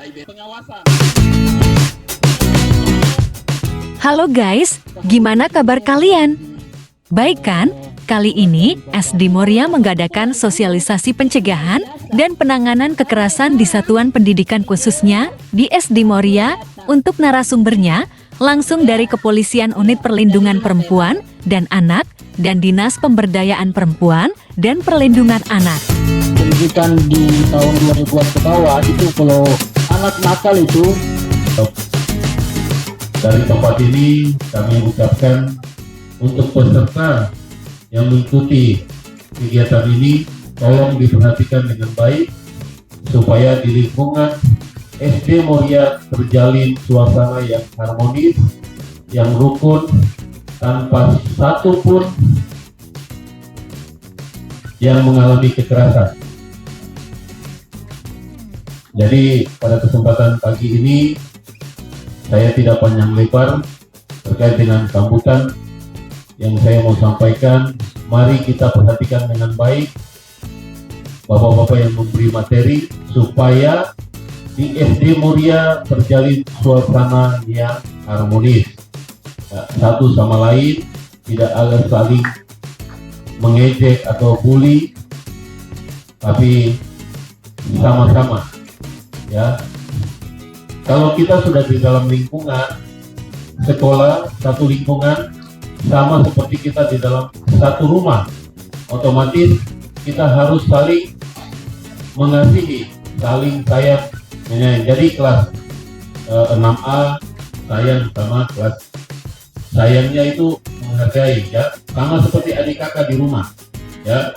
pengawasan. Halo guys, gimana kabar kalian? Baik kan? Kali ini SD Moria mengadakan sosialisasi pencegahan dan penanganan kekerasan di satuan pendidikan khususnya di SD Moria. Untuk narasumbernya langsung dari Kepolisian Unit Perlindungan Perempuan dan Anak dan Dinas Pemberdayaan Perempuan dan Perlindungan Anak. Pendidikan di tahun 2000-an ke bawah itu kalau anak nakal itu. Dari tempat ini kami ucapkan untuk peserta yang mengikuti kegiatan ini, tolong diperhatikan dengan baik supaya di lingkungan SD Moria terjalin suasana yang harmonis, yang rukun, tanpa satu pun yang mengalami kekerasan. Jadi pada kesempatan pagi ini saya tidak panjang lebar terkait dengan sambutan yang saya mau sampaikan. Mari kita perhatikan dengan baik bapak-bapak yang memberi materi supaya di SD Moria terjalin suasana yang harmonis, satu sama lain, tidak ada saling mengejek atau bully, tapi sama-sama ya. Kalau kita sudah di dalam lingkungan sekolah, satu lingkungan, sama seperti kita di dalam satu rumah, otomatis kita harus saling mengasihi, saling sayang. Jadi kelas 6A sayang sama kelas sayangnya itu menghargai, ya, sama seperti adik kakak di rumah, ya,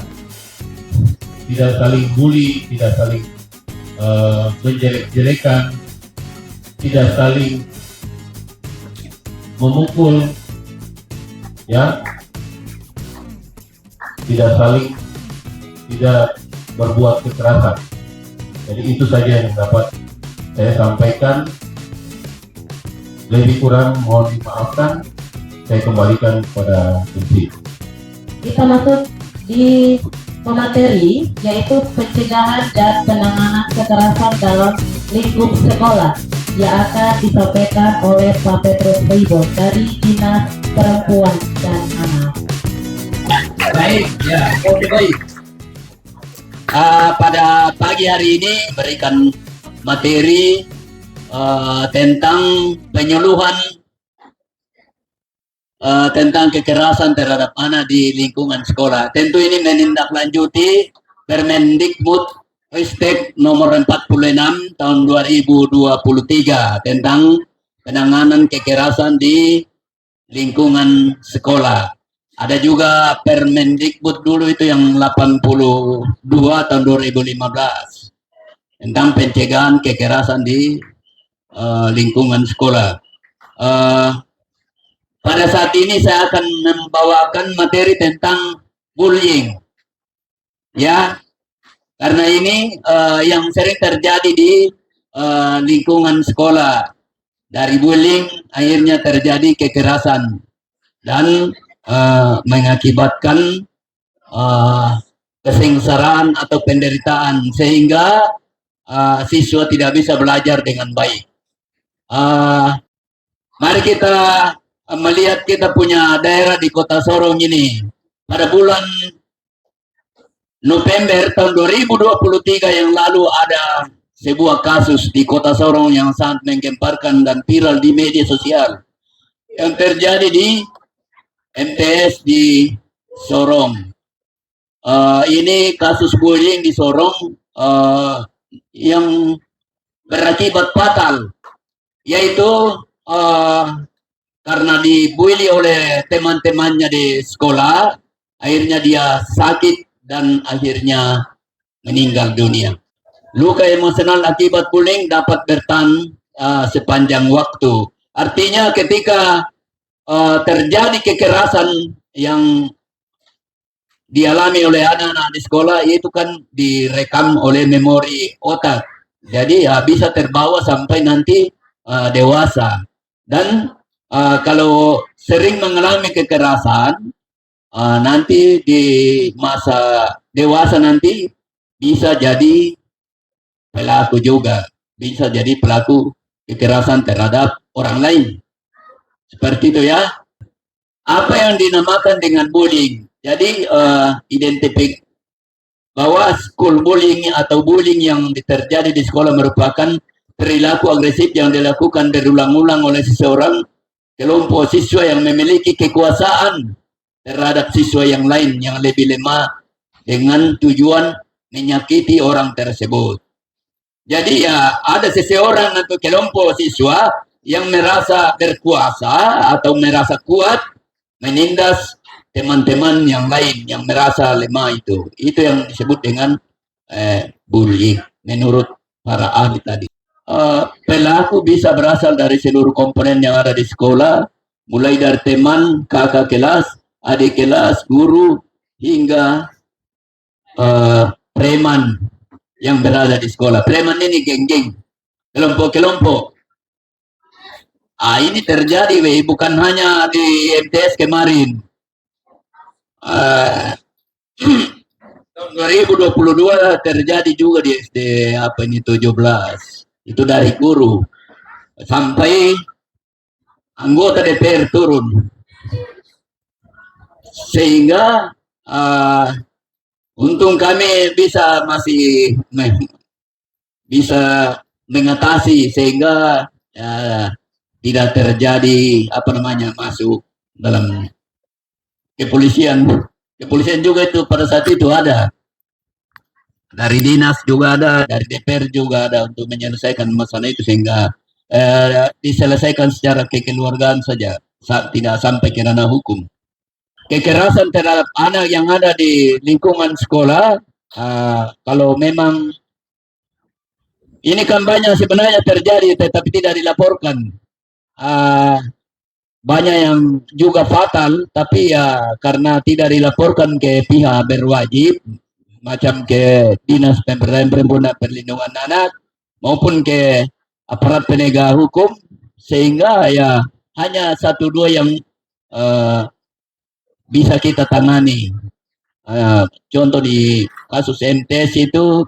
tidak saling bully, tidak saling menjelek-jelekan, tidak saling memukul, ya, tidak berbuat kekerasan. Jadi itu saja yang dapat saya sampaikan. Lebih kurang mohon dimaafkan. Saya kembalikan kepada MC. Kita masuk di pemateri, yaitu pencegahan dan penanganan kekerasan dalam lingkup sekolah, yang akan disampaikan oleh Pak Petrus Ribo dari Dinas Perempuan dan Anak. Baik, ya, oke, baik. Pada pagi hari ini berikan materi tentang penyuluhan tentang kekerasan terhadap anak di lingkungan sekolah. Tentu ini menindaklanjuti Permendikbud Ristek nomor 46 tahun 2023 tentang penanganan kekerasan di lingkungan sekolah. Ada juga Permendikbud dulu itu yang 82 tahun 2015 tentang pencegahan kekerasan di lingkungan sekolah. Pada saat ini saya akan membawakan materi tentang bullying, ya, karena ini yang sering terjadi di lingkungan sekolah. Dari bullying akhirnya terjadi kekerasan dan mengakibatkan kesengsaraan atau penderitaan sehingga siswa tidak bisa belajar dengan baik. Mari kita melihat kita punya daerah di Kota Sorong ini. Pada bulan November tahun 2023 yang lalu ada sebuah kasus di Kota Sorong yang sangat menggemparkan dan viral di media sosial yang terjadi di MTS di Sorong. Ini kasus bullying di Sorong yang berakibat fatal, yaitu karena dibully oleh teman-temannya di sekolah, akhirnya dia sakit dan akhirnya meninggal dunia. Luka emosional akibat bullying dapat bertahan sepanjang waktu. Artinya ketika terjadi kekerasan yang dialami oleh anak-anak di sekolah, itu kan direkam oleh memori otak. Jadi ya bisa terbawa sampai nanti dewasa. Dan kalau sering mengalami kekerasan, nanti di masa dewasa nanti bisa jadi pelaku juga. bisa jadi pelaku kekerasan terhadap orang lain. Seperti itu ya. Apa yang dinamakan dengan bullying? Jadi identifik bahwa school bullying atau bullying yang terjadi di sekolah merupakan perilaku agresif yang dilakukan berulang-ulang oleh seseorang kelompok siswa yang memiliki kekuasaan terhadap siswa yang lain yang lebih lemah dengan tujuan menyakiti orang tersebut. Jadi ya ada seseorang atau kelompok siswa yang merasa berkuasa atau merasa kuat menindas teman-teman yang lain yang merasa lemah itu. Itu yang disebut dengan bullying menurut para ahli tadi. Pelaku bisa berasal dari seluruh komponen yang ada di sekolah, mulai dari teman, kakak kelas, adik kelas, guru, hingga preman yang berada di sekolah. Preman ini geng-geng, kelompok-kelompok. Ini terjadi, bukan hanya di MTS kemarin. Tahun 2022 terjadi juga di SD 17. Itu dari guru sampai anggota DPR turun. Sehingga untung kami masih bisa mengatasi sehingga tidak terjadi masuk dalam kepolisian. Kepolisian juga itu pada saat itu ada. Dari dinas juga ada, dari DPR juga ada untuk menyelesaikan masalah itu sehingga diselesaikan secara kekeluargaan saja, tidak sampai ke ranah hukum. Kekerasan terhadap anak yang ada di lingkungan sekolah, kalau memang ini kan banyak sebenarnya terjadi tetapi tidak dilaporkan. Banyak yang juga fatal, tapi ya karena tidak dilaporkan ke pihak berwajib, macam ke Dinas Pemberdayaan Perempuan dan Perlindungan Anak maupun ke aparat penegak hukum, sehingga ya hanya 1-2 yang bisa kita tangani. Contoh di kasus MTS itu,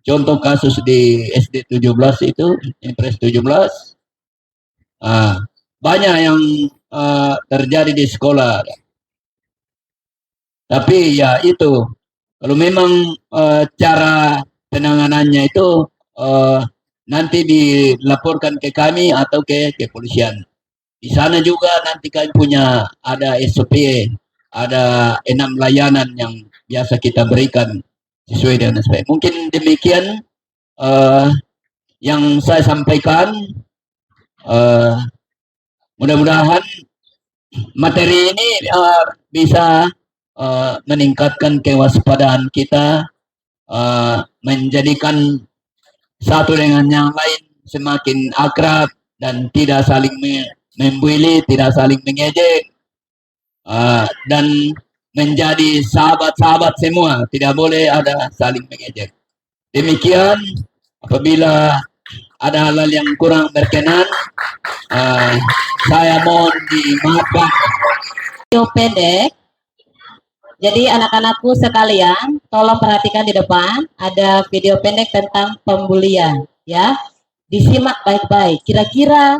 contoh kasus di SD 17 itu, Impres 17, banyak yang terjadi di sekolah. Tapi ya itu, kalau memang cara penanganannya itu nanti dilaporkan ke kami atau ke kepolisian. Di sana juga nanti kami punya ada SOP, ada 6 layanan yang biasa kita berikan sesuai dengan SOP. Mungkin demikian yang saya sampaikan. Mudah-mudahan materi ini bisa meningkatkan kewaspadaan kita, menjadikan satu dengan yang lain semakin akrab dan tidak saling membuli, tidak saling mengejek, dan menjadi sahabat-sahabat semua, tidak boleh ada saling mengejek. Demikian, apabila ada hal-hal yang kurang berkenan, saya mohon dimaafkan. Video pendek. Jadi anak-anakku sekalian, tolong perhatikan di depan, ada video pendek tentang pembulian, ya. Disimak baik-baik. Kira-kira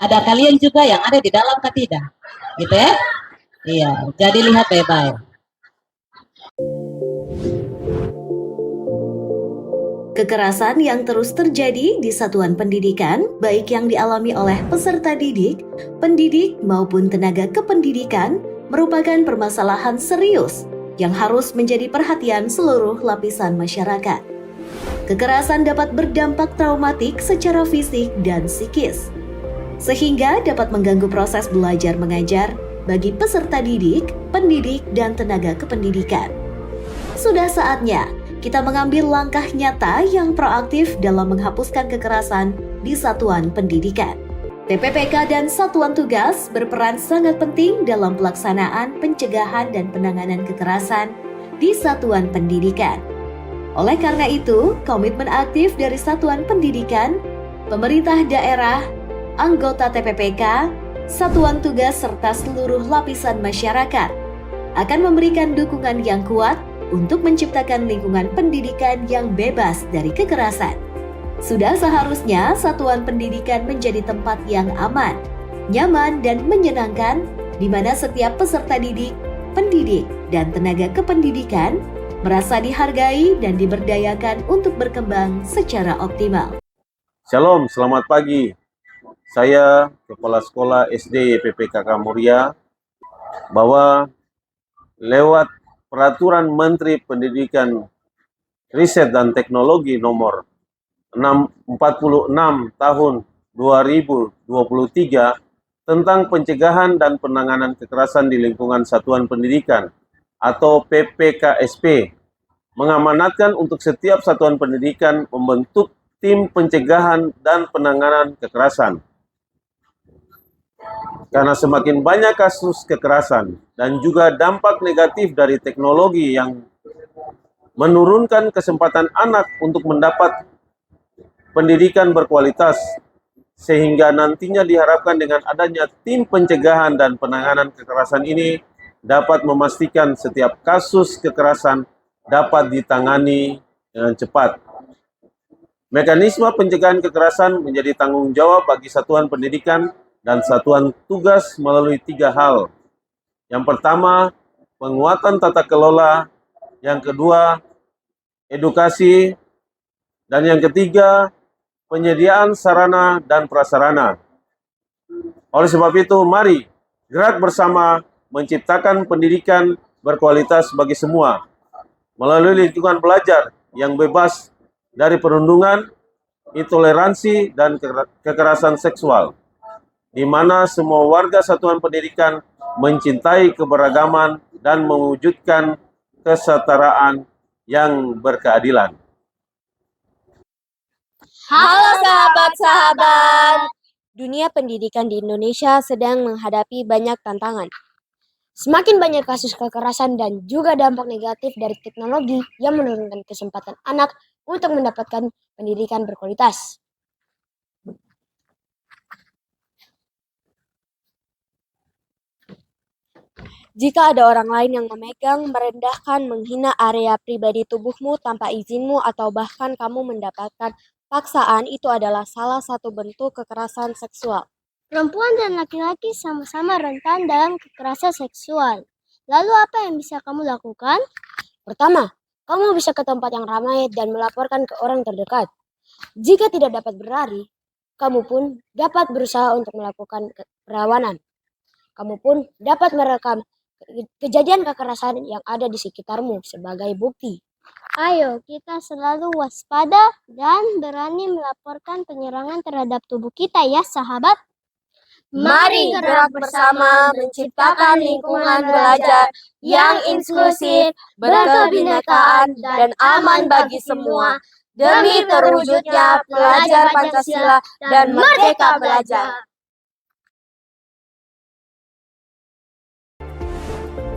ada kalian juga yang ada di dalam atau tidak? Gitu ya? Iya, jadi lihat baik-baik. Kekerasan yang terus terjadi di satuan pendidikan, baik yang dialami oleh peserta didik, pendidik maupun tenaga kependidikan, merupakan permasalahan serius yang harus menjadi perhatian seluruh lapisan masyarakat. Kekerasan dapat berdampak traumatik secara fisik dan psikis, sehingga dapat mengganggu proses belajar mengajar bagi peserta didik, pendidik, dan tenaga kependidikan. Sudah saatnya kita mengambil langkah nyata yang proaktif dalam menghapuskan kekerasan di satuan pendidikan. TPPK dan satuan tugas berperan sangat penting dalam pelaksanaan pencegahan dan penanganan kekerasan di satuan pendidikan. Oleh karena itu, komitmen aktif dari satuan pendidikan, pemerintah daerah, anggota TPPK, satuan tugas serta seluruh lapisan masyarakat akan memberikan dukungan yang kuat untuk menciptakan lingkungan pendidikan yang bebas dari kekerasan. Sudah seharusnya satuan pendidikan menjadi tempat yang aman, nyaman, dan menyenangkan, di mana setiap peserta didik, pendidik, dan tenaga kependidikan merasa dihargai dan diberdayakan untuk berkembang secara optimal. Shalom, selamat pagi. Saya Kepala Sekolah SD PPKK Muria, bahwa lewat Peraturan Menteri Pendidikan, Riset dan Teknologi nomor 46 tahun 2023 tentang pencegahan dan penanganan kekerasan di lingkungan satuan pendidikan atau PPKSP mengamanatkan untuk setiap satuan pendidikan membentuk tim pencegahan dan penanganan kekerasan. Karena semakin banyak kasus kekerasan dan juga dampak negatif dari teknologi yang menurunkan kesempatan anak untuk mendapat pendidikan berkualitas, sehingga nantinya diharapkan dengan adanya tim pencegahan dan penanganan kekerasan ini dapat memastikan setiap kasus kekerasan dapat ditangani dengan cepat. Mekanisme pencegahan kekerasan menjadi tanggung jawab bagi satuan pendidikan dan satuan tugas melalui 3 hal. Yang pertama, penguatan tata kelola. Yang kedua, edukasi. Dan yang ketiga, penyediaan sarana dan prasarana. Oleh sebab itu, mari gerak bersama menciptakan pendidikan berkualitas bagi semua melalui lingkungan belajar yang bebas dari perundungan, intoleransi, dan kekerasan seksual, di mana semua warga satuan pendidikan mencintai keberagaman dan mewujudkan kesetaraan yang berkeadilan. Halo sahabat-sahabat, dunia pendidikan di Indonesia sedang menghadapi banyak tantangan. Semakin banyak kasus kekerasan dan juga dampak negatif dari teknologi yang menurunkan kesempatan anak untuk mendapatkan pendidikan berkualitas. Jika ada orang lain yang memegang, merendahkan, menghina area pribadi tubuhmu tanpa izinmu atau bahkan kamu mendapatkan paksaan, itu adalah salah satu bentuk kekerasan seksual. Perempuan dan laki-laki sama-sama rentan dalam kekerasan seksual. Lalu apa yang bisa kamu lakukan? Pertama, kamu bisa ke tempat yang ramai dan melaporkan ke orang terdekat. Jika tidak dapat berlari, kamu pun dapat berusaha untuk melakukan perlawanan. Kamu pun dapat merekam kejadian kekerasan yang ada di sekitarmu sebagai bukti. Ayo, kita selalu waspada dan berani melaporkan penyerangan terhadap tubuh kita ya, sahabat. Mari gerak bersama menciptakan lingkungan belajar yang inklusif, berkebinekaan, dan aman bagi semua, demi terwujudnya pelajar Pancasila dan merdeka belajar.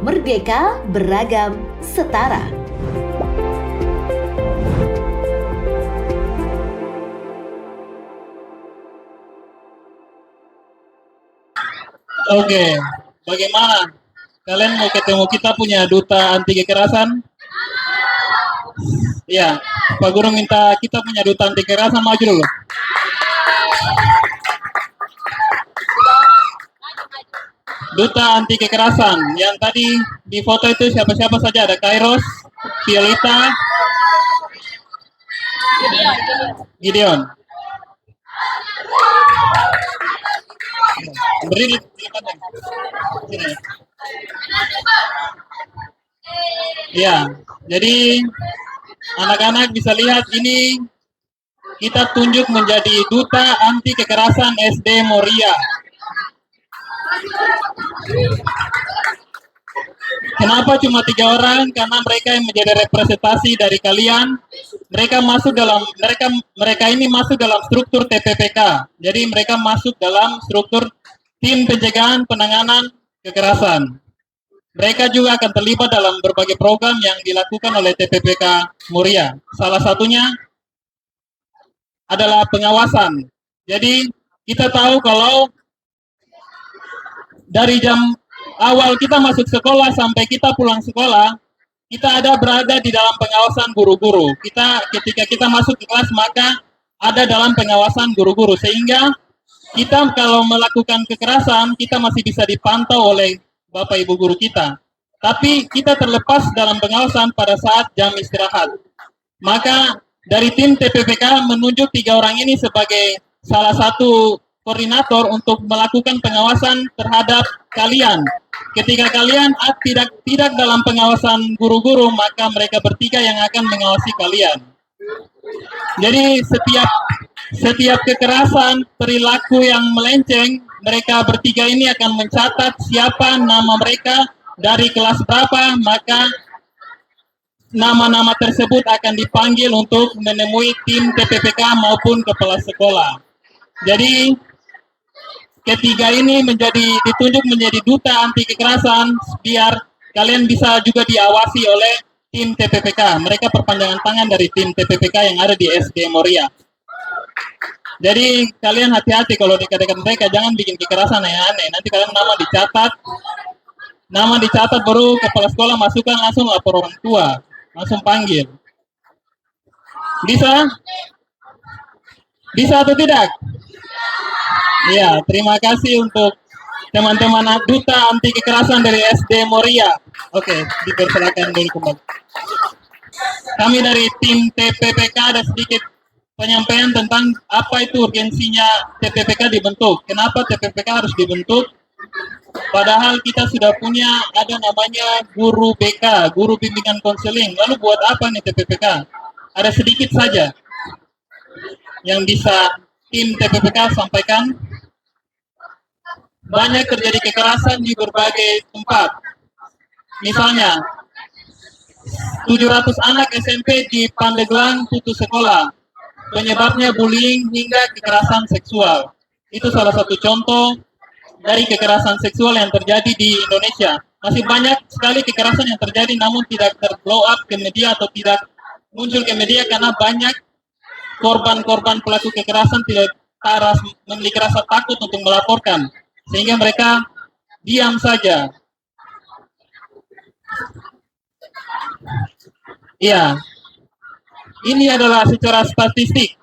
Merdeka, beragam, setara. Oke, bagaimana? Kalian mau ketemu kita punya duta anti kekerasan? Ya, Pak Guru minta kita punya duta anti kekerasan, maju dulu. Duta anti kekerasan, yang tadi di foto itu siapa-siapa saja, ada Kairos, Violeta, Gideon. Beri sini. Ya, jadi anak-anak bisa lihat ini kita tunjuk menjadi duta anti kekerasan SD Moria. Kenapa cuma 3 orang? Karena mereka yang menjadi representasi dari kalian. Mereka ini masuk dalam struktur TPPK. Jadi mereka masuk dalam struktur tim pencegahan penanganan kekerasan. Mereka juga akan terlibat dalam berbagai program yang dilakukan oleh TPPK Muria. Salah satunya adalah pengawasan. Jadi kita tahu kalau dari jam awal kita masuk sekolah sampai kita pulang sekolah, kita berada di dalam pengawasan guru-guru. Ketika kita masuk ke kelas, maka ada dalam pengawasan guru-guru, sehingga kita kalau melakukan kekerasan kita masih bisa dipantau oleh Bapak Ibu guru kita. Tapi kita terlepas dalam pengawasan pada saat jam istirahat. Maka dari tim TPPK menunjuk 3 orang ini sebagai salah satu koordinator untuk melakukan pengawasan terhadap kalian. Ketika kalian tidak dalam pengawasan guru-guru, maka mereka bertiga yang akan mengawasi kalian. Jadi setiap kekerasan, perilaku yang melenceng, mereka bertiga ini akan mencatat siapa nama mereka, dari kelas berapa, maka nama-nama tersebut akan dipanggil untuk menemui tim TPPK maupun kepala sekolah. Jadi ketiga ini ditunjuk menjadi duta anti kekerasan biar kalian bisa juga diawasi oleh tim TPPK. Mereka perpanjangan tangan dari tim TPPK yang ada di SD Moria. Jadi kalian hati-hati kalau dekat-dekat mereka, jangan bikin kekerasan aneh-aneh. Nanti kalian nama dicatat baru kepala sekolah masukkan, langsung lapor orang tua, langsung panggil. Bisa atau tidak? Ya, terima kasih untuk teman-teman duta anti kekerasan dari SD Moria. Oke, dipersilakan dulu kembali. Kami dari tim TPPK ada sedikit penyampaian tentang apa itu urgensinya TPPK dibentuk. Kenapa TPPK harus dibentuk? Padahal kita sudah punya ada namanya guru BK, guru bimbingan konseling. Lalu buat apa nih TPPK? Ada sedikit saja yang bisa tim TPPK sampaikan. Banyak terjadi kekerasan di berbagai tempat. Misalnya, 700 anak SMP di Pandeglang putus sekolah. Penyebabnya bullying hingga kekerasan seksual. Itu salah satu contoh dari kekerasan seksual yang terjadi di Indonesia. Masih banyak sekali kekerasan yang terjadi namun tidak terblow up ke media atau tidak muncul ke media karena banyak korban-korban pelaku kekerasan tidak memiliki rasa takut untuk melaporkan, sehingga mereka diam saja. Iya, ini adalah secara statistik.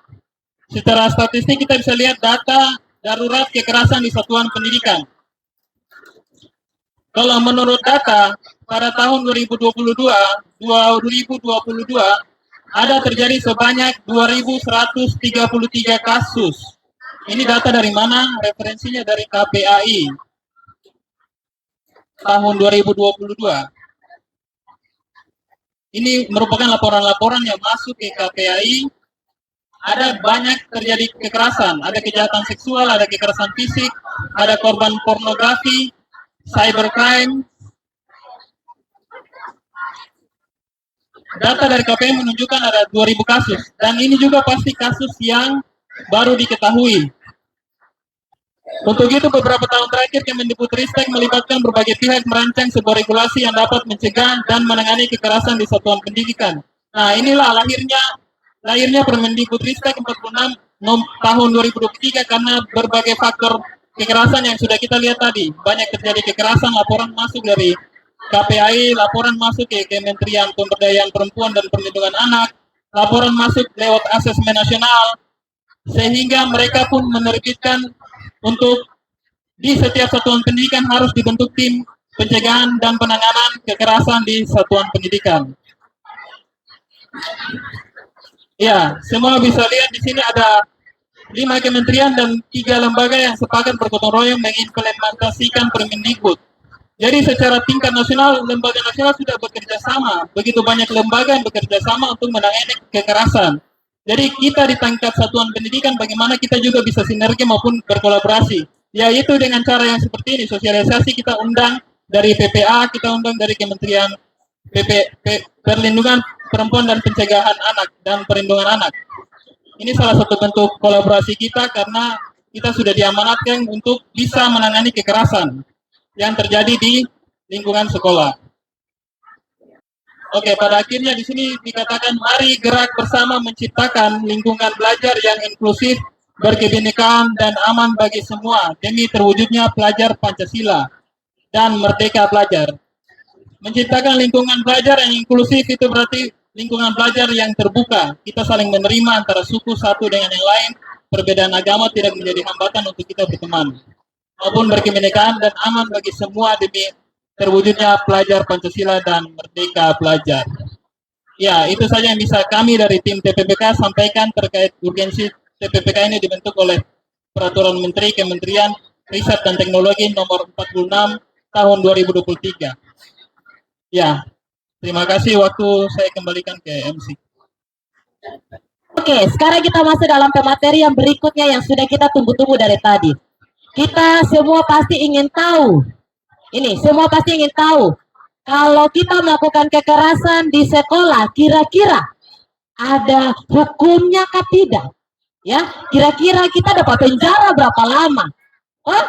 Secara statistik kita bisa lihat data darurat kekerasan di satuan pendidikan. Kalau menurut data pada tahun 2022 ada terjadi sebanyak 2.133 kasus. Ini data dari mana? Referensinya dari KPAI tahun 2022. Ini merupakan laporan-laporan yang masuk ke KPAI. Ada banyak terjadi kekerasan, ada kejahatan seksual, ada kekerasan fisik, ada korban pornografi, cybercrime. Data dari KPAI menunjukkan ada 2.000 kasus, dan ini juga pasti kasus yang baru diketahui. Untuk itu, beberapa tahun terakhir Kemendikbudristek melibatkan berbagai pihak merancang sebuah regulasi yang dapat mencegah dan menangani kekerasan di satuan pendidikan. Nah, inilah lahirnya Permendikbudristek 46 tahun 2023 karena berbagai faktor kekerasan yang sudah kita lihat tadi. Banyak terjadi kekerasan, laporan masuk dari KPAI, laporan masuk ke Kementerian Pemberdayaan Perempuan dan Perlindungan Anak, laporan masuk lewat asesmen nasional, sehingga mereka pun menerbitkan untuk di setiap satuan pendidikan harus dibentuk tim pencegahan dan penanganan kekerasan di satuan pendidikan. Ya, semua bisa lihat di sini ada 5 kementerian dan 3 lembaga yang sepakat bergotong royong mengimplementasikan Permendikbud. Jadi secara tingkat nasional, lembaga nasional sudah bekerja sama. Begitu banyak lembaga yang bekerja sama untuk menangani kekerasan. Jadi kita di tingkat satuan pendidikan bagaimana kita juga bisa sinergi maupun berkolaborasi. Yaitu dengan cara yang seperti ini, sosialisasi kita undang dari PPA, kita undang dari Kementerian Perlindungan Perempuan dan Pencegahan Anak dan Perlindungan Anak. Ini salah satu bentuk kolaborasi kita karena kita sudah diamanatkan untuk bisa menangani kekerasan yang terjadi di lingkungan sekolah. Oke, pada akhirnya di sini dikatakan mari gerak bersama menciptakan lingkungan belajar yang inklusif, berkebinekaan dan aman bagi semua demi terwujudnya pelajar Pancasila dan merdeka belajar. Menciptakan lingkungan belajar yang inklusif itu berarti lingkungan belajar yang terbuka. Kita saling menerima antara suku satu dengan yang lain. Perbedaan agama tidak menjadi hambatan untuk kita berteman, maupun berkebinekaan dan aman bagi semua demi terwujudnya pelajar Pancasila dan merdeka belajar. Ya, itu saja yang bisa kami dari tim TPPK sampaikan terkait urgensi TPPK ini dibentuk oleh Peraturan Menteri Kementerian Riset dan Teknologi nomor 46 tahun 2023. Ya, terima kasih, waktu saya kembalikan ke MC. Oke, sekarang kita masuk dalam pemateri yang berikutnya yang sudah kita tunggu-tunggu dari tadi. Kita semua pasti ingin tahu. Ini, semua pasti ingin tahu. Kalau kita melakukan kekerasan di sekolah, kira-kira ada hukumnya kah tidak? Ya, kira-kira kita dapat penjara berapa lama? Oh,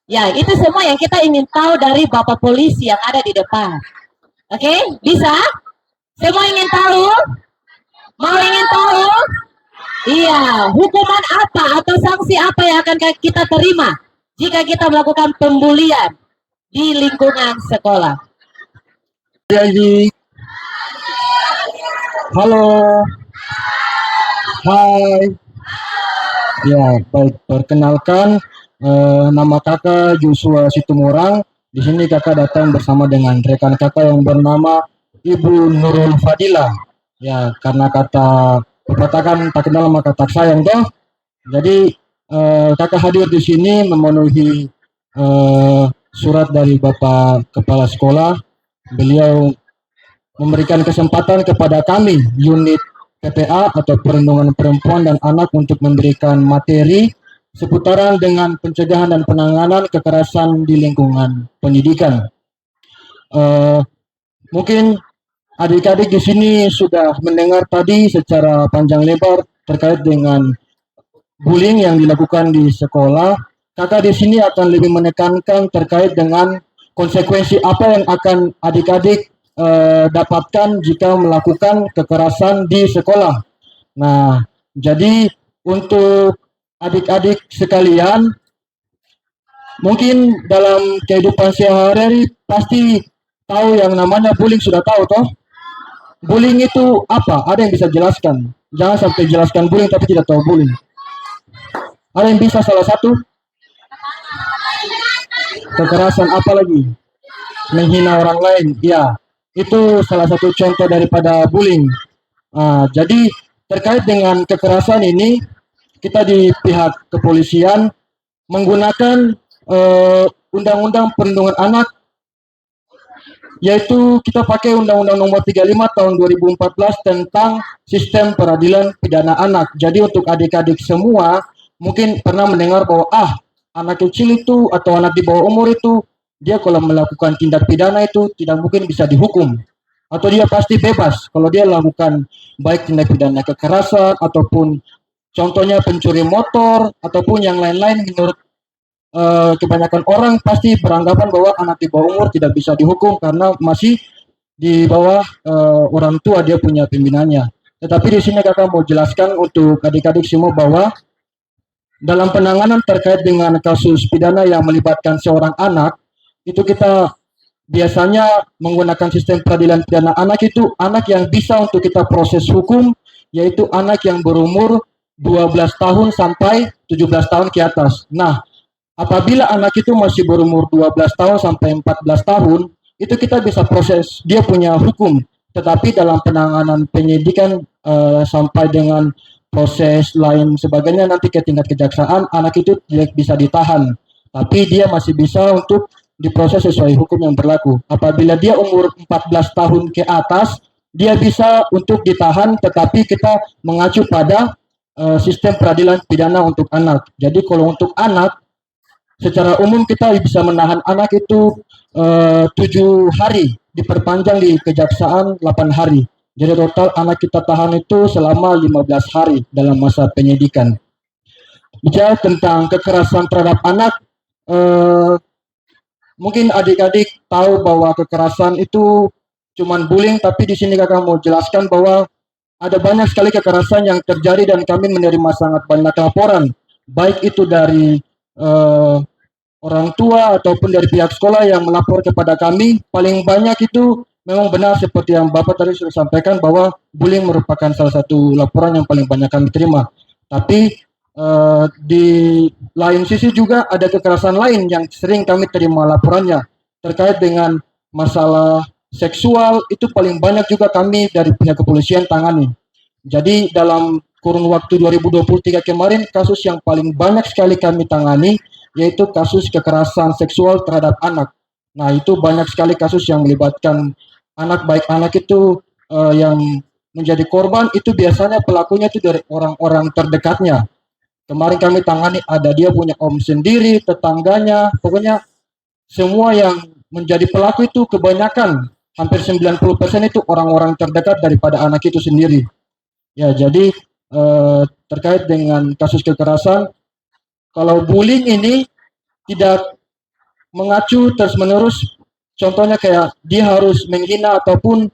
ya, itu semua yang kita ingin tahu dari Bapak Polisi yang ada di depan. Oke, bisa? Semua ingin tahu? Mau ingin tahu? Iya, hukuman apa atau sanksi apa yang akan kita terima jika kita melakukan pembulian di lingkungan sekolah? Jadi, halo, hai, ya baik, perkenalkan nama kakak Joshua Situmorang. Di sini kakak datang bersama dengan rekan kakak yang bernama Ibu Nurul Fadila. Ya, karena kata pepatah kan tak kenal maka tak sayang toh. Jadi kakak hadir di sini memenuhi surat dari Bapak Kepala Sekolah. Beliau memberikan kesempatan kepada kami unit PPA atau Perlindungan Perempuan dan Anak untuk memberikan materi seputaran dengan pencegahan dan penanganan kekerasan di lingkungan pendidikan. Mungkin adik-adik di sini sudah mendengar tadi secara panjang lebar terkait dengan bullying yang dilakukan di sekolah. Kakak di sini akan lebih menekankan terkait dengan konsekuensi apa yang akan adik-adik dapatkan jika melakukan kekerasan di sekolah. Nah, jadi untuk adik-adik sekalian, mungkin dalam kehidupan sehari-hari pasti tahu yang namanya bullying, sudah tahu toh? Bullying itu apa? Ada yang bisa jelaskan? Jangan sampai jelaskan bullying tapi tidak tahu bullying. Ada yang bisa salah satu? Kekerasan apa lagi? Menghina orang lain. Ya, itu salah satu contoh daripada bullying. Jadi terkait dengan kekerasan ini, kita di pihak kepolisian menggunakan Undang-Undang Perlindungan Anak, yaitu kita pakai Undang-Undang Nomor 35 Tahun 2014 tentang Sistem Peradilan Pidana Anak. Jadi untuk adik-adik semua mungkin pernah mendengar bahwa anak kecil itu atau anak di bawah umur itu dia kalau melakukan tindak pidana itu tidak mungkin bisa dihukum atau dia pasti bebas kalau dia lakukan baik tindak pidana kekerasan ataupun contohnya pencuri motor ataupun yang lain-lain. Menurut kebanyakan orang pasti beranggapan bahwa anak di bawah umur tidak bisa dihukum karena masih di bawah orang tua, dia punya pimpinannya. Tetapi di sini kakak mau jelaskan untuk adik-adik semua bahwa dalam penanganan terkait dengan kasus pidana yang melibatkan seorang anak, itu kita biasanya menggunakan sistem peradilan pidana anak itu anak yang bisa untuk kita proses hukum, yaitu anak yang berumur 12 tahun sampai 17 tahun ke atas. Nah, apabila anak itu masih berumur 12 tahun sampai 14 tahun, itu kita bisa proses dia punya hukum. Tetapi dalam penanganan penyidikan sampai dengan proses lain sebagainya nanti ke tingkat kejaksaan, anak itu tidak bisa ditahan. Tapi dia masih bisa untuk diproses sesuai hukum yang berlaku. Apabila dia umur 14 tahun ke atas, dia bisa untuk ditahan, tetapi kita mengacu pada sistem peradilan pidana untuk anak. Jadi kalau untuk anak, secara umum kita bisa menahan anak itu 7 hari, diperpanjang di kejaksaan 8 hari. Jadi total anak kita tahan itu selama 15 hari dalam masa penyidikan. Bicara tentang kekerasan terhadap anak, mungkin adik-adik tahu bahwa kekerasan itu cuman bullying, tapi di sini kakak mau jelaskan bahwa ada banyak sekali kekerasan yang terjadi dan kami menerima sangat banyak laporan, baik itu dari orang tua ataupun dari pihak sekolah yang melapor kepada kami. Paling banyak itu memang benar seperti yang Bapak tadi sudah sampaikan bahwa bullying merupakan salah satu laporan yang paling banyak kami terima. Tapi di lain sisi juga ada kekerasan lain yang sering kami terima laporannya terkait dengan masalah seksual, itu paling banyak juga kami dari pihak kepolisian tangani. Jadi dalam kurun waktu 2023 kemarin, kasus yang paling banyak sekali kami tangani yaitu kasus kekerasan seksual terhadap anak. Nah, itu banyak sekali kasus yang melibatkan anak, baik anak itu yang menjadi korban itu biasanya pelakunya itu dari orang-orang terdekatnya. Kemarin kami tangani ada dia punya om sendiri, tetangganya, pokoknya semua yang menjadi pelaku itu kebanyakan hampir 90% itu orang-orang terdekat daripada anak itu sendiri. Ya, jadi terkait dengan kasus kekerasan, kalau bullying ini tidak mengacu terus-menerus, contohnya kayak dia harus menghina ataupun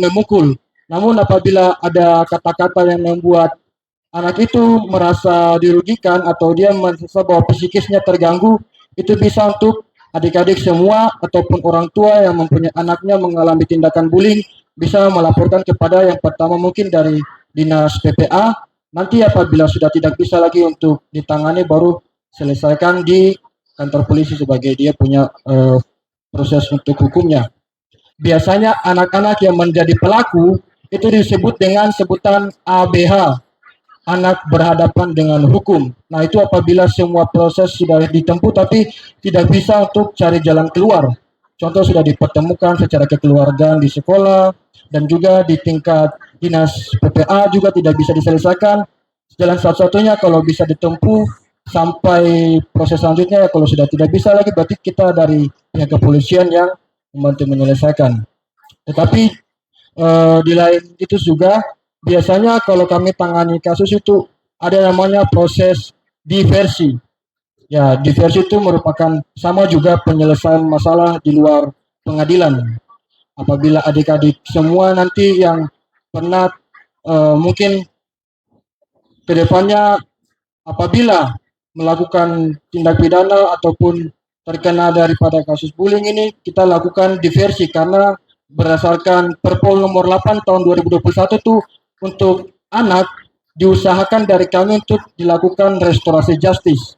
memukul. Namun apabila ada kata-kata yang membuat anak itu merasa dirugikan atau dia merasa bahwa psikisnya terganggu, itu bisa untuk adik-adik semua ataupun orang tua yang mempunyai anaknya mengalami tindakan bullying bisa melaporkan kepada yang pertama mungkin dari dinas PPA. Nanti apabila sudah tidak bisa lagi untuk ditangani baru selesaikan di kantor polisi sebagai dia punya proses untuk hukumnya. Biasanya anak-anak yang menjadi pelaku itu disebut dengan sebutan ABH, anak berhadapan dengan hukum. Nah, itu apabila semua proses sudah ditempuh tapi tidak bisa untuk cari jalan keluar. Contoh sudah dipertemukan secara kekeluargaan di sekolah dan juga di tingkat dinas PPA juga tidak bisa diselesaikan. Jalan satu-satunya kalau bisa ditempuh sampai proses selanjutnya, kalau sudah tidak bisa lagi berarti kita dari pihak kepolisian yang membantu menyelesaikan. Tetapi di lain itu juga biasanya kalau kami tangani kasus itu ada namanya proses diversi. Ya, diversi itu merupakan sama juga penyelesaian masalah di luar pengadilan. Apabila adik-adik semua nanti yang pernah mungkin kedepannya apabila melakukan tindak pidana ataupun terkena daripada kasus bullying ini, kita lakukan diversi karena berdasarkan Perpol nomor 8 tahun 2021 itu untuk anak diusahakan dari kami untuk dilakukan restorasi justice.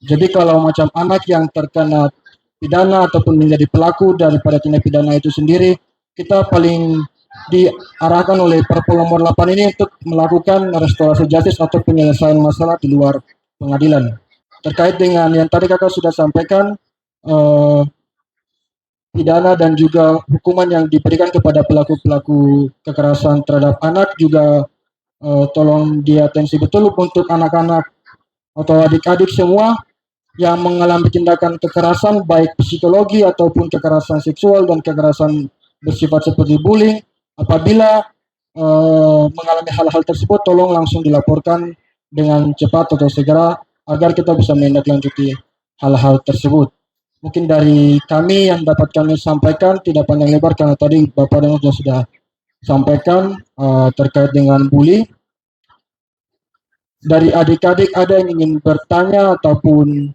Jadi kalau macam anak yang terkena pidana ataupun menjadi pelaku daripada tindak pidana itu sendiri, kita paling diarahkan oleh Perpol nomor 8 ini untuk melakukan restorasi justice atau penyelesaian masalah di luar pengadilan. Terkait dengan yang tadi kakak sudah sampaikan, pidana dan juga hukuman yang diberikan kepada pelaku-pelaku kekerasan terhadap anak juga tolong diatensi betul untuk anak-anak atau adik-adik semua yang mengalami tindakan kekerasan baik psikologi ataupun kekerasan seksual dan kekerasan bersifat seperti bullying. Apabila mengalami hal-hal tersebut, tolong langsung dilaporkan dengan cepat atau segera agar kita bisa menindaklanjuti hal-hal tersebut. Mungkin dari kami yang dapat kami sampaikan tidak panjang lebar karena tadi Bapak dan sudah sampaikan terkait dengan bully. Dari adik-adik ada yang ingin bertanya ataupun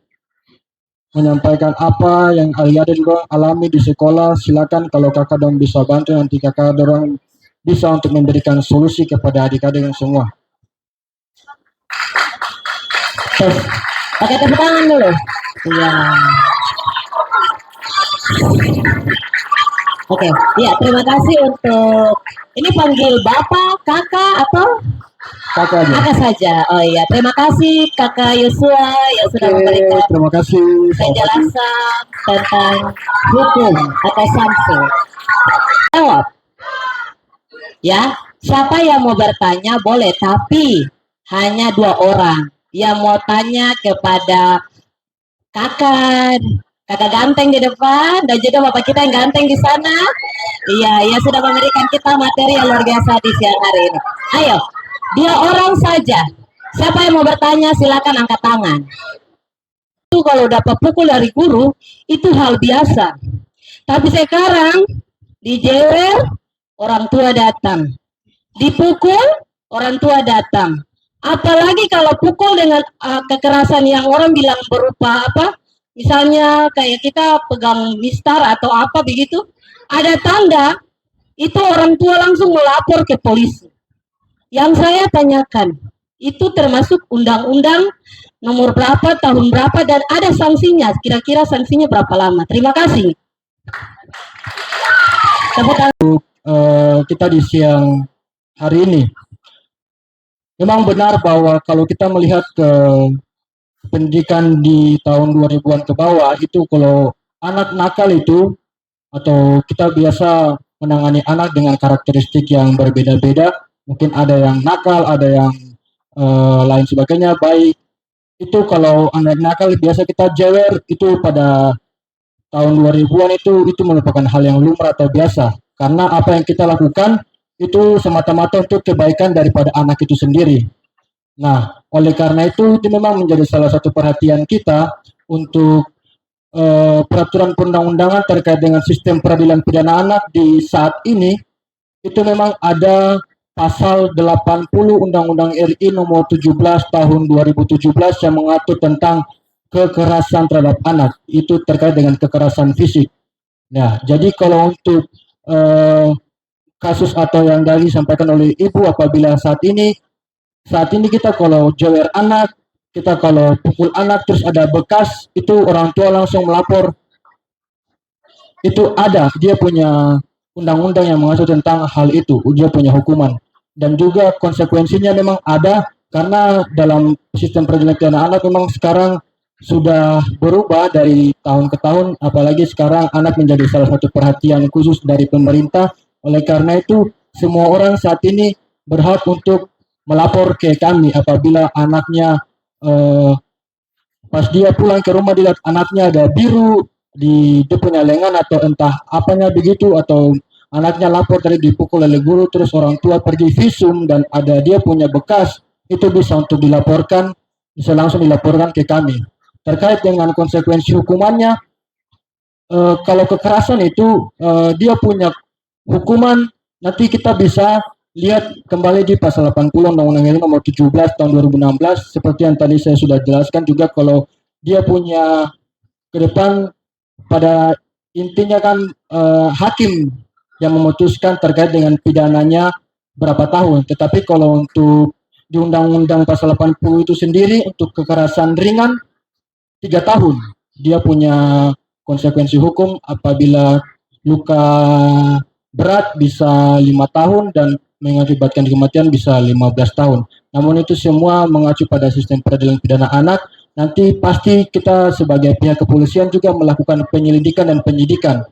menyampaikan apa yang adik-adik juga alami di sekolah, silakan. Kalau kakak dong bisa bantu, nanti kakak dorong bisa untuk memberikan solusi kepada adik-adik yang semua. Pakai tepuk tangan dulu. Iya. Oke, ya terima kasih untuk ini panggil bapak, kakak atau Kakak aja. kakak saja. Oh iya, terima kasih kakak Yosua yang sudah memberikan Terima kasih. penjelasan tentang hukum atau sanksi. Jawab. Ya, siapa yang mau bertanya boleh, tapi hanya 2 orang. Yang mau tanya kepada kakak ganteng di depan dan juga bapak kita yang ganteng di sana. Iya, ya sudah memberikan kita materi yang luar biasa di siang hari ini. Ayo, 2 orang saja. Siapa yang mau bertanya silakan angkat tangan. Itu kalau dapat pukul dari guru itu hal biasa. Tapi sekarang dijewer orang tua datang, dipukul orang tua datang. Apalagi kalau pukul dengan kekerasan yang orang bilang berupa apa? Misalnya kayak kita pegang mistar atau apa begitu, ada tanda, itu orang tua langsung melapor ke polisi. Yang saya tanyakan, itu termasuk undang-undang nomor berapa, tahun berapa, dan ada sanksinya, kira-kira sanksinya berapa lama? Terima kasih. Kita di siang hari ini, memang benar bahwa kalau kita melihat ke pendidikan di tahun 2000-an ke bawah, itu kalau anak nakal itu, atau kita biasa menangani anak dengan karakteristik yang berbeda-beda, mungkin ada yang nakal, ada yang lain sebagainya, baik itu kalau anak nakal biasa kita jewer itu pada tahun 2000-an itu merupakan hal yang lumrah atau biasa, karena apa yang kita lakukan itu semata-mata untuk kebaikan daripada anak itu sendiri. Nah, oleh karena itu memang menjadi salah satu perhatian kita untuk peraturan perundang-undangan terkait dengan sistem peradilan pidana anak di saat ini, itu memang ada pasal 80 Undang-Undang RI nomor 17 tahun 2017 yang mengatur tentang kekerasan terhadap anak, itu terkait dengan kekerasan fisik. Nah, jadi kalau untuk kasus atau yang tadi disampaikan oleh Ibu, apabila saat ini kita kalau jewer anak, kita kalau pukul anak terus ada bekas, itu orang tua langsung melapor. Itu ada, dia punya undang-undang yang mengatur tentang hal itu, dia punya hukuman. Dan juga konsekuensinya memang ada, karena dalam sistem peradilan pidana anak memang sekarang sudah berubah dari tahun ke tahun, apalagi sekarang anak menjadi salah satu perhatian khusus dari pemerintah. Oleh karena itu, semua orang saat ini berhak untuk melapor ke kami apabila anaknya pas dia pulang ke rumah dilihat anaknya ada biru di dia punya lengan atau entah apanya begitu, atau anaknya lapor tadi dipukul oleh guru, terus orang tua pergi visum dan ada dia punya bekas, itu bisa untuk dilaporkan, bisa langsung dilaporkan ke kami. Terkait dengan konsekuensi hukumannya, kalau kekerasan itu dia punya hukuman, nanti kita bisa lihat kembali di pasal 80 Undang-Undang nomor 17 tahun 2016, seperti yang tadi saya sudah jelaskan juga. Kalau dia punya ke depan, pada intinya kan hakim yang memutuskan terkait dengan pidananya berapa tahun. Tetapi kalau untuk di Undang-Undang pasal 80 itu sendiri, untuk kekerasan ringan 3 tahun dia punya konsekuensi hukum, apabila luka berat bisa 5 tahun dan mengakibatkan kematian bisa 15 tahun. Namun itu semua mengacu pada sistem peradilan pidana anak. Nanti pasti kita sebagai pihak kepolisian juga melakukan penyelidikan dan penyidikan.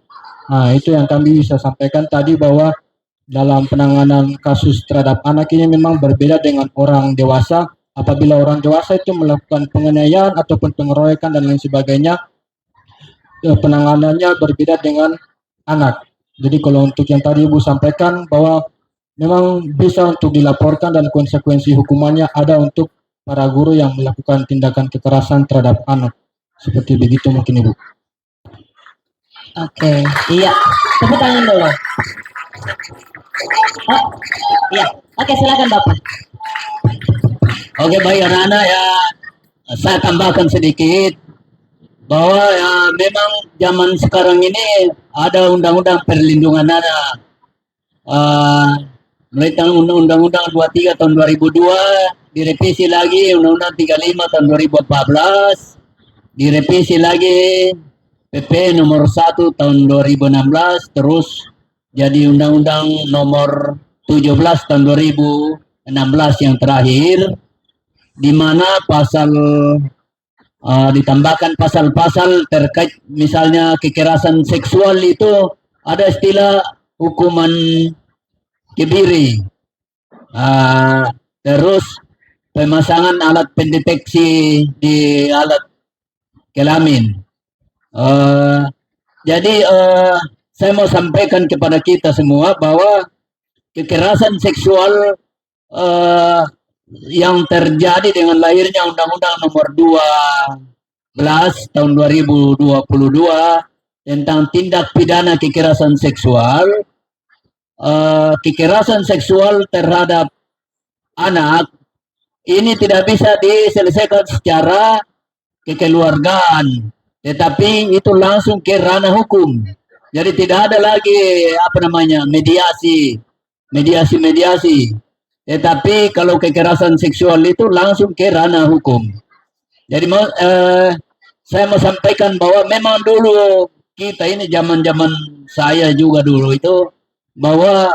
Nah, itu yang kami bisa sampaikan tadi, bahwa dalam penanganan kasus terhadap anak ini memang berbeda dengan orang dewasa. Apabila orang dewasa itu melakukan penganiayaan ataupun pengeroyokan dan lain sebagainya, penanganannya berbeda dengan anak. Jadi kalau untuk yang tadi Ibu sampaikan bahwa memang bisa untuk dilaporkan dan konsekuensi hukumannya ada untuk para guru yang melakukan tindakan kekerasan terhadap anak. Seperti begitu mungkin Ibu. Oke, iya. Tepuk tangan dulu. Oh, iya. Oke, silakan Bapak. Oke, baik anak-anak, ya saya tambahkan sedikit bahwa ya memang zaman sekarang ini ada undang-undang perlindungan anak. Mereka Undang-Undang 23 tahun 2002 direvisi lagi, Undang-Undang 35 tahun 2014 direvisi lagi, PP nomor 1 tahun 2016, terus jadi Undang-Undang nomor 17 tahun 2016 yang terakhir, di mana pasal ditambahkan pasal-pasal terkait misalnya kekerasan seksual, itu ada istilah hukuman kebiri. Terus pemasangan alat pendeteksi di alat kelamin. Jadi saya mau sampaikan kepada kita semua bahwa kekerasan seksual yang terjadi dengan lahirnya Undang-Undang nomor 12 tahun 2022 tentang tindak pidana kekerasan seksual, kekerasan seksual terhadap anak ini tidak bisa diselesaikan secara kekeluargaan, tetapi itu langsung ke ranah hukum. Jadi tidak ada lagi apa namanya mediasi. Tetapi kalau kekerasan seksual itu langsung ke ranah hukum. Jadi saya mau sampaikan bahwa memang dulu kita ini zaman saya juga dulu itu bahwa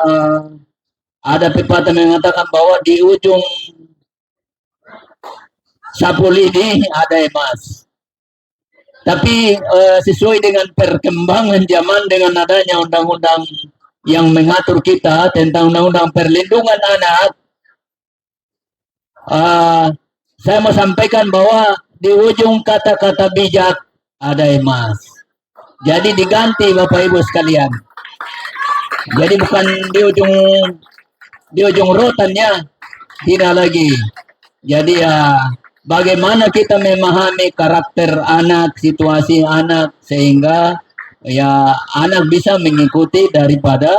ada pepatah mengatakan bahwa di ujung sapu lidi ada emas. Tapi sesuai dengan perkembangan zaman dengan adanya undang-undang yang mengatur kita tentang undang-undang perlindungan anak, saya mau sampaikan bahwa di ujung kata-kata bijak ada emas. Jadi diganti Bapak Ibu sekalian. Jadi bukan di ujung rotannya, tidak lagi. Jadi bagaimana kita memahami karakter anak, situasi anak, sehingga ya anak bisa mengikuti daripada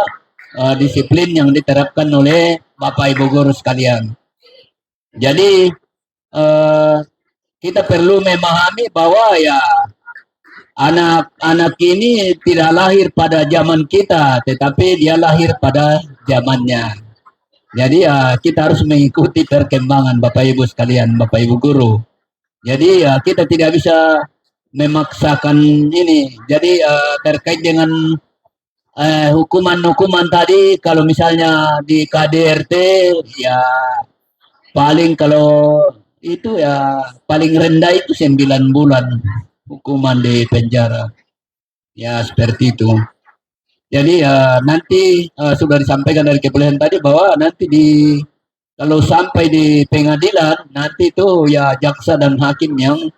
disiplin yang diterapkan oleh Bapak Ibu guru sekalian. Jadi kita perlu memahami bahwa ya anak-anak ini tidak lahir pada zaman kita, tetapi dia lahir pada zamannya. Jadi kita harus mengikuti perkembangan Bapak Ibu sekalian, Bapak Ibu guru. Jadi kita tidak bisa memaksakan ini. Jadi terkait dengan hukuman tadi, kalau misalnya di KDRT ya paling kalau itu ya paling rendah itu 9 bulan hukuman di penjara. Ya seperti itu. Jadi nanti sudah disampaikan dari kepolisian tadi bahwa nanti kalau sampai di pengadilan nanti itu ya jaksa dan hakim yang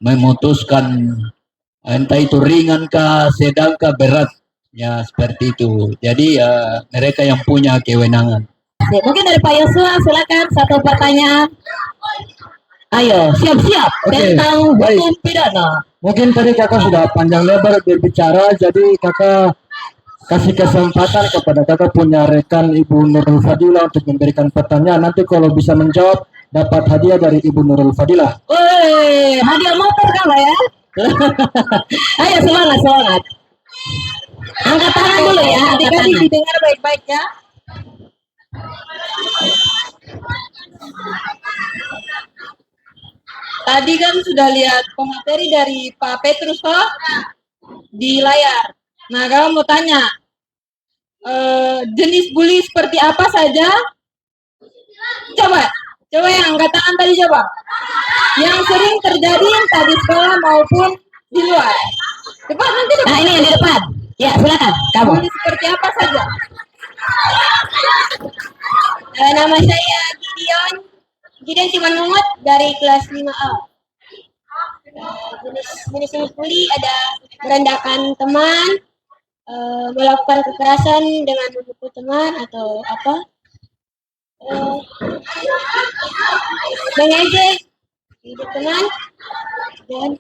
memutuskan entah itu ringan kah, sedang kah, berat, ya seperti itu. Jadi mereka yang punya kewenangan. Mungkin dari Pak Yosua silakan satu pertanyaan. Ayo siap-siap tentang hukum pidana. Mungkin tadi kakak sudah panjang lebar berbicara, jadi kakak kasih kesempatan kepada kakak punya rekan Ibu Nurul Fadilah untuk memberikan pertanyaan. Nanti kalau bisa menjawab dapat hadiah dari Ibu Nurul Fadilah. Woi, hadiah motor kalau ya. Ayo semangat. Angkat tangan dulu ya, adik-adik didengar baik-baik ya. Tadi kan sudah lihat pemateri dari Pak Petrus toh di layar. Nah, kalau mau tanya, jenis bully seperti apa saja? Coba yang angkat tangan tadi coba. Yang sering terjadi entah di sekolah maupun di luar. Cepat nanti depan. Nah, ini yang di depan. Ya, silakan. Kamu. Bully seperti apa saja? Nama saya Gideon Cimanungut dari kelas 5A. Jenis bully ada merendahkan teman, melakukan kekerasan dengan memukul teman atau apa, mengejek hidup teman, dan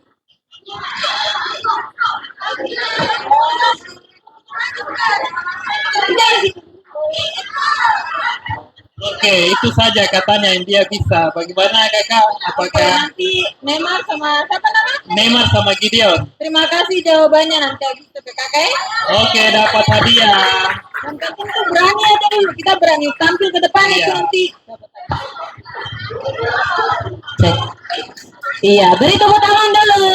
Oke, itu saja katanya yang dia bisa. Bagaimana kakak? Apakah nanti Neymar sama siapa namanya? Neymar sama Gideon? Terima kasih jawabannya, nanti habis itu ke kakek. Oke, dapat hadiah. Yang penting tuh berani aja dulu, kita berani tampil ke depan itu nanti. Cek. Iya, beri tepuk tangan dulu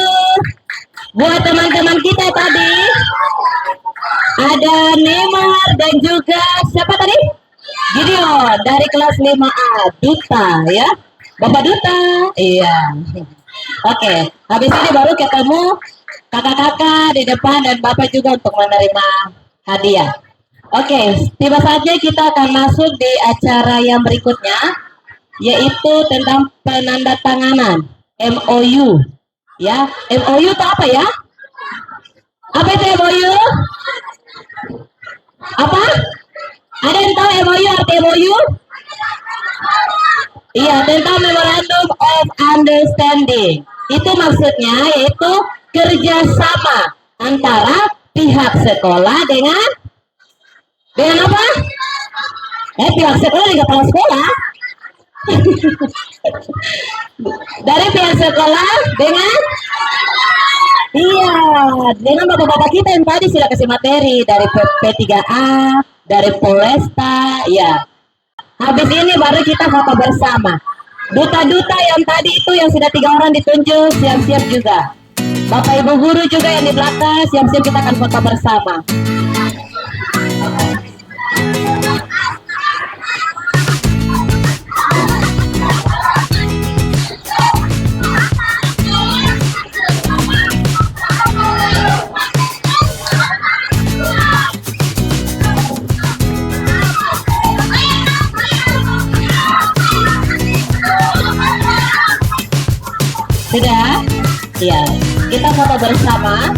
buat teman-teman kita tadi. Ada Neymar dan juga siapa tadi? Gideon dari kelas 5A, Duta ya. Bapak Duta. Iya. Oke, habis ini baru ketemu kakak-kakak di depan dan Bapak juga untuk menerima hadiah. Oke, tiba saja kita akan masuk di acara yang berikutnya, yaitu tentang penandatanganan MOU. Ya, MOU itu apa ya? Apa itu MOU? Apa? Ada yang tahu MOU, arti MOU? Iya, tentang Memorandum of Understanding. Itu maksudnya yaitu kerjasama antara pihak sekolah dengan apa? Pihak sekolah dengan kepala sekolah. Dari pihak sekolah dengan Iya, dengan bapak-bapak kita yang tadi sudah kasih materi dari P3A, dari Polesta, ya. Habis ini baru kita foto bersama. Duta-duta yang tadi itu yang sudah 3 orang ditunjuk, siap-siap juga. Bapak Ibu guru juga yang di belakang, siap-siap kita akan foto bersama. Sudah? Ya, kita foto bersama.